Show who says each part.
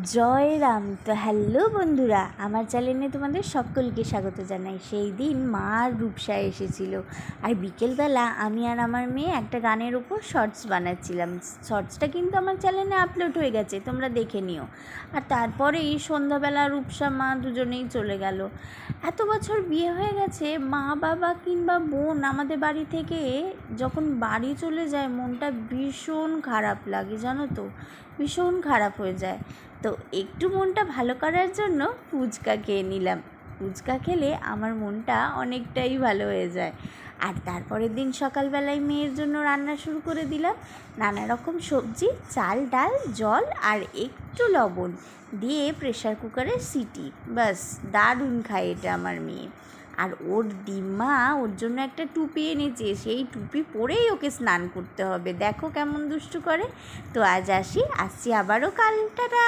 Speaker 1: জয় রাম। তো হ্যালো বন্ধুরা, আমার চ্যানেলে তোমাদের সকলকে স্বাগত জানাই। সেই দিন মা আর রূপসা এসেছিল, আর বিকেলবেলা আমি আর আমার মেয়ে একটা গানের উপর শর্টস বানাচ্ছিলাম। শর্টসটা কিন্তু আমার চ্যানেলে আপলোড হয়ে গেছে, তোমরা দেখে নিও। আর তারপরে এই সন্ধ্যাবেলা রূপসা মা দুজনেই চলে গেল। এত বছর বিয়ে হয়ে গেছে, মা বাবা কিংবা বোন আমাদের বাড়ি থেকে যখন বাড়ি চলে যায় মনটা ভীষণ খারাপ লাগে, জানো তো, ভীষণ খারাপ হয়ে যায়। তো একটু মনটা ভালো করার জন্য ফুচকা খেয়ে নিলাম। ফুচকা খেলে আমার মনটা অনেকটাই ভালো হয়ে যায়। আর তারপরের দিন সকালবেলায় মেয়ের জন্য রান্না শুরু করে দিলাম। নানা রকম সবজি, চাল, ডাল, জল আর একটু লবণ দিয়ে প্রেশার কুকারে সিটি, বাস দারুণ খায় এটা আমার মেয়ে। আর ওর দিম্মা ওর জন্য একটা টুপি এনেছে, সেই টুপি পরেই ওকে স্নান করতে হবে। দেখো কেমন দুষ্টু করে। তো আজ আসছি আবারও কাল, টাটা।